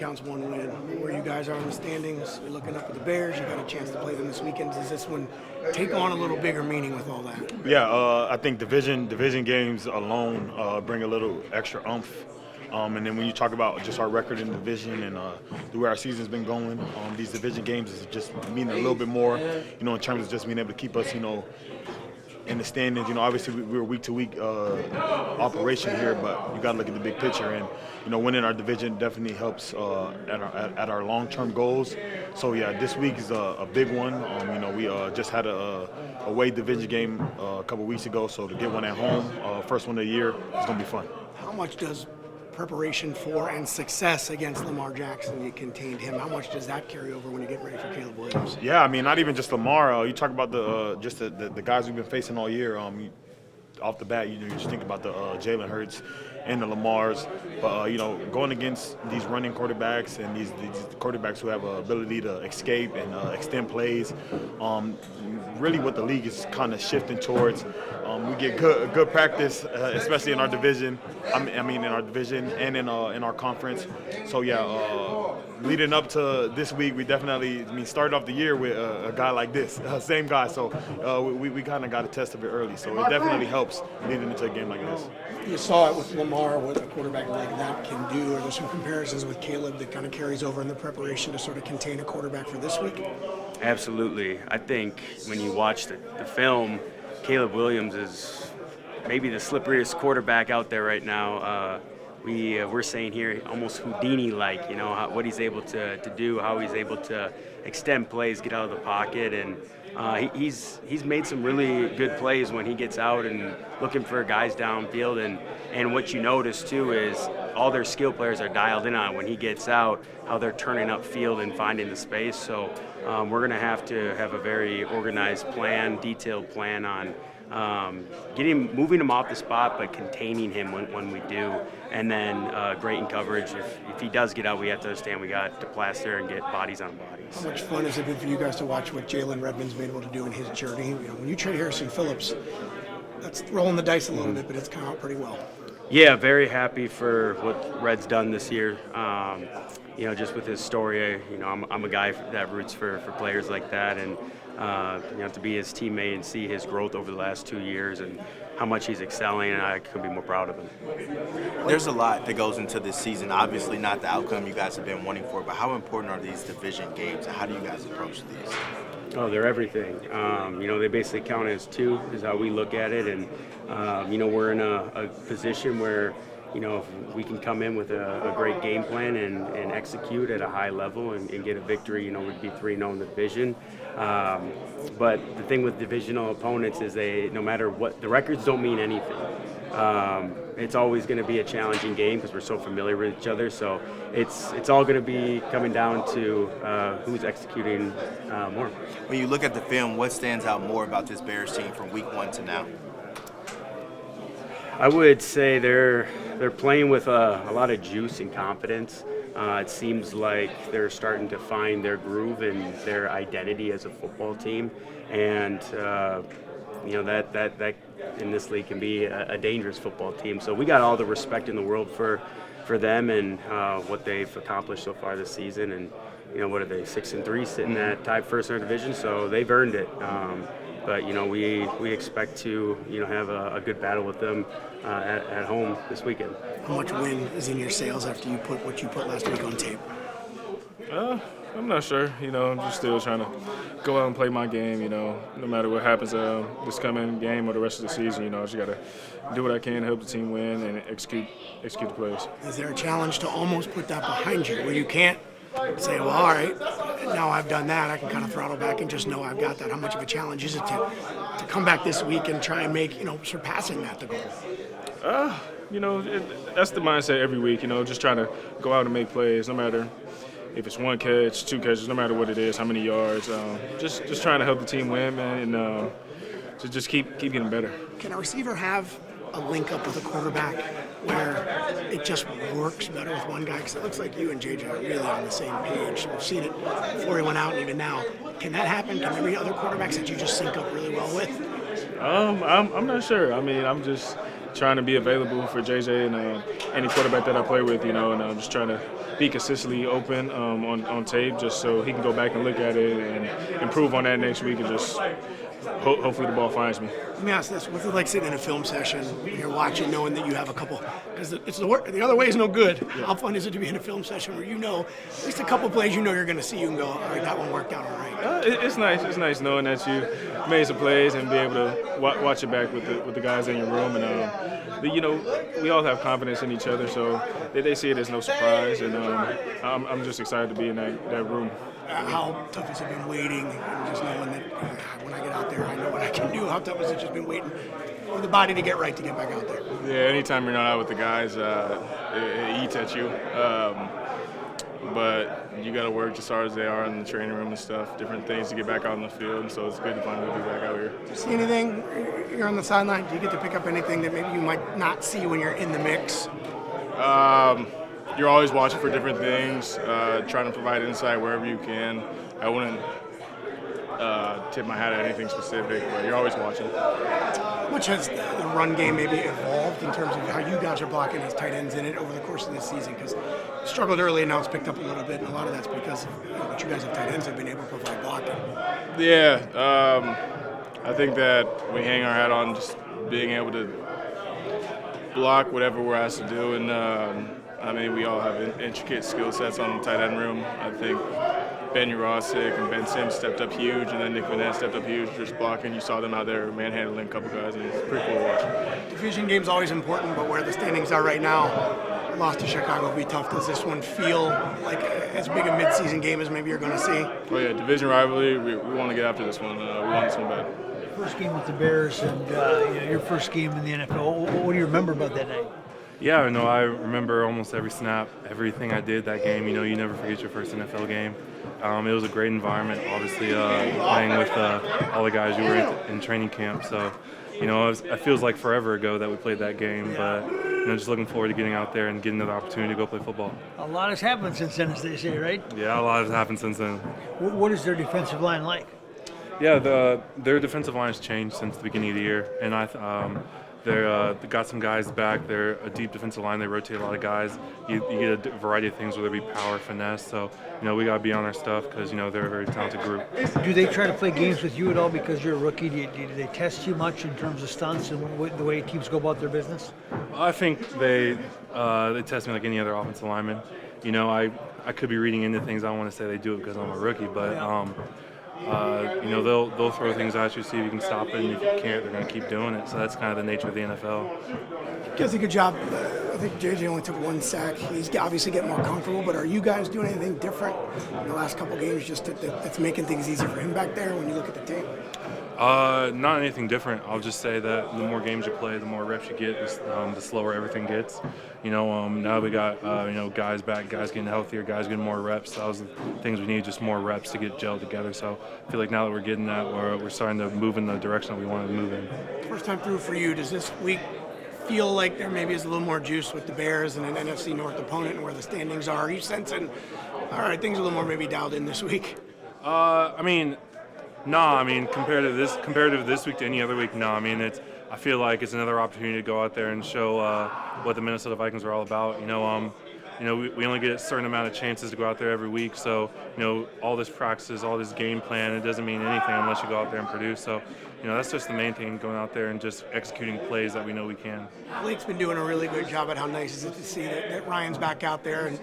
counts one win. Where you guys are in the standings, you're looking up at the Bears. You got a chance to play them this weekend. Does this one take on a little bigger meaning with all that? Yeah, I think division games alone bring a little extra oomph. And then when you talk about just our record in the division and the way our season's been going, these division games is just meaning a little bit more, in terms of just being able to keep us, in the standings. Obviously we're week-to-week operation here, but you got to look at the big picture. And winning our division definitely helps at our long-term goals. So yeah, this week is a big one. We just had a away division game a couple weeks ago, so to get one at home, first one of the year, it's gonna be fun. How much does preparation for and success against Lamar Jackson, you contained him, how much does that carry over when you get ready for Caleb Williams? Yeah, not even just Lamar. You talk about the guys we've been facing all year. Off the bat, you just think about the Jalen Hurts and the Lamars. But going against these running quarterbacks and these quarterbacks who have an ability to escape and extend plays, really what the league is kind of shifting towards. We get good practice, especially in our division. In our division and in our conference. So yeah, leading up to this week, we definitely started off the year with a guy like this, same guy. So we kind of got a test of it early. So it definitely helps leading into a game like this. You saw it with Lamar, what a quarterback like that can do. Are there some comparisons with Caleb that kind of carries over in the preparation to sort of contain a quarterback for this week? Absolutely. I think when you watch the film, Caleb Williams is maybe the slipperiest quarterback out there right now. We're saying here almost Houdini-like, what he's able to do, how he's able to extend plays, get out of the pocket, and he's made some really good plays when he gets out and looking for guys downfield. And what you notice too is all their skill players are dialed in on when he gets out, how they're turning up field and finding the space. So we're going to have a very organized plan, detailed plan on moving him off the spot, but containing him when we do, and then great in coverage. If he does get out, we have to understand we got to plaster and get bodies on bodies. How much fun has it been for you guys to watch what Jalen Redmond's been able to do in his journey? When you trade Harrison Phillips, that's rolling the dice a little bit, but it's come out pretty well. Yeah, very happy for what Red's done this year. Just with his story, I'm a guy that roots for players like that, and to be his teammate and see his growth over the last 2 years and how much he's excelling, and I couldn't be more proud of him. There's a lot that goes into this season. Obviously not the outcome you guys have been wanting for, but how important are these division games, and how do you guys approach these? Oh, they're everything. They basically count as two is how we look at it, and we're in a position where if we can come in with a great game plan and execute at a high level and get a victory, we'd be 3-0 in the division. But the thing with divisional opponents is no matter what, the records don't mean anything. It's always going to be a challenging game because we're so familiar with each other. So it's all going to be coming down to who's executing more. When you look at the film, what stands out more about this Bears team from week 1 to now? I would say they're playing with a lot of juice and confidence. It seems like they're starting to find their groove and their identity as a football team, and that in this league can be a dangerous football team. So we got all the respect in the world for them and what they've accomplished so far this season. And what are they, 6-3, sitting at tied first in our division? So they've earned it. But we expect to have a good battle with them at home this weekend. How much win is in your sails after you put what you put last week on tape? I'm not sure. I'm just still trying to go out and play my game. No matter what happens this coming game or the rest of the season, I just got to do what I can, help the team win, and execute the plays. Is there a challenge to almost put that behind you where you can't say, well, all right, now I've done that, I can kind of throttle back and just know I've got that? How much of a challenge is it to come back this week and try and make, surpassing that the goal? That's the mindset every week, just trying to go out and make plays, no matter if it's one catch, 2 catches, no matter what it is, how many yards. Just trying to help the team win, man, and to just keep getting better. Can a receiver have a link up with a quarterback where it just works better with one guy? Because it looks like you and JJ are really on the same page. We've seen it before he went out and even now. Can that happen? Can there be other quarterbacks that you just sync up really well with? I'm not sure. I'm just trying to be available for JJ and any quarterback that I play with, and I'm just trying to be consistently open on tape just so he can go back and look at it and improve on that next week and just hopefully the ball finds me. Let me ask this: what's it like sitting in a film session when you're watching, knowing that you have a couple? Because it's the other way is no good. Yeah. How fun is it to be in a film session where at least a couple plays you're going to see you and go, all right, that one worked out all right. It's nice. It's nice knowing that you made some plays and be able to watch it back with the guys in your room. And we all have confidence in each other, so they see it as no surprise. And I'm just excited to be in that room. How tough has it been waiting and just knowing that when I get out there, I know what I can do? How tough has it just been waiting for the body to get right to get back out there? Yeah, anytime you're not out with the guys, it eats at you. But you got to work just as hard as they are in the training room and stuff, different things to get back out on the field. So it's good to finally be back out here. Do you see anything? You're on the sideline. Do you get to pick up anything that maybe you might not see when you're in the mix? You're always watching for different things, trying to provide insight wherever you can. I wouldn't tip my hat at anything specific, but you're always watching. How much has the run game maybe evolved in terms of how you guys are blocking as tight ends in it over the course of this season? Because it struggled early and now it's picked up a little bit, and a lot of that's because what you guys have tight ends have been able to provide blocking. Yeah, I think that we hang our hat on just being able to block whatever we're asked to do, and we all have intricate skill sets on the tight end room. I think Ben Urosic and Ben Sims stepped up huge, and then Nick Vanette stepped up huge just blocking. You saw them out there manhandling a couple guys, and it's pretty cool to watch. Division game's always important, but where the standings are right now, a loss to Chicago will be tough. Does this one feel like as big a midseason game as maybe you're going to see? Oh yeah, division rivalry. We want to get after this one. We want this one bad. First game with the Bears and your first game in the NFL. What do you remember about that night? Yeah, I remember almost every snap, everything I did that game. You never forget your first NFL game. It was a great environment, obviously, playing with all the guys you were in training camp. So, it feels like forever ago that we played that game. But, just looking forward to getting out there and getting another opportunity to go play football. A lot has happened since then, as they say, right? Yeah, a lot has happened since then. What is their defensive line like? Yeah, their defensive line has changed since the beginning of the year, and they got some guys back. They're a deep defensive line. They rotate a lot of guys. You get a variety of things, whether it be power, finesse. So, we got to be on our stuff because, they're a very talented group. Do they try to play games with you at all because you're a rookie? Do they test you much in terms of stunts and the way teams go about their business? I think they test me like any other offensive lineman. I could be reading into things. I don't want to say they do it because I'm a rookie, but they'll throw things at you, see if you can stop it, and if you can't, they're going to keep doing it. So that's kind of the nature of the NFL. Does a good job. I think JJ only took 1 sack. He's obviously getting more comfortable, but are you guys doing anything different in the last couple games just that's making things easier for him back there when you look at the tape? Not anything different. I'll just say that the more games you play, the more reps you get, the slower everything gets. Now we got guys back, guys getting healthier, guys getting more reps. That was the things we need, just more reps to get gelled together. So I feel like now that we're getting that, we're starting to move in the direction that we wanted to move in. First time through for you, does this week feel like there maybe is a little more juice with the Bears and an NFC North opponent and where the standings are? Are you sensing, all right, things are a little more maybe dialed in this week? No, compared to this week to any other week, no. I feel like it's another opportunity to go out there and show what the Minnesota Vikings are all about. We only get a certain amount of chances to go out there every week. So, all this practices, all this game plan, it doesn't mean anything unless you go out there and produce. So, that's just the main thing, going out there and just executing plays that we know we can. Blake's been doing a really good job at how nice is it to see that Ryan's back out there, and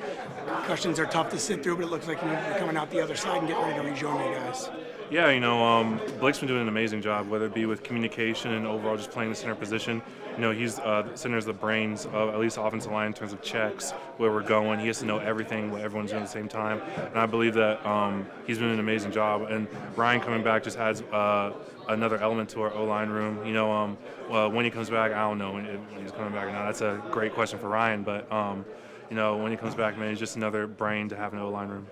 concussions are tough to sit through, but it looks like you're coming out the other side and getting ready to rejoin you guys. Yeah, Blake's been doing an amazing job, whether it be with communication and overall just playing the center position. He's center's the brains of at least offensive line in terms of checks, where we're going. He has to know everything, what everyone's doing at the same time. And I believe that he's doing an amazing job. And Ryan coming back just adds another element to our O-line room. When he comes back, I don't know when he's coming back or not. That's a great question for Ryan. But, when he comes back, man, he's just another brain to have in the O-line room.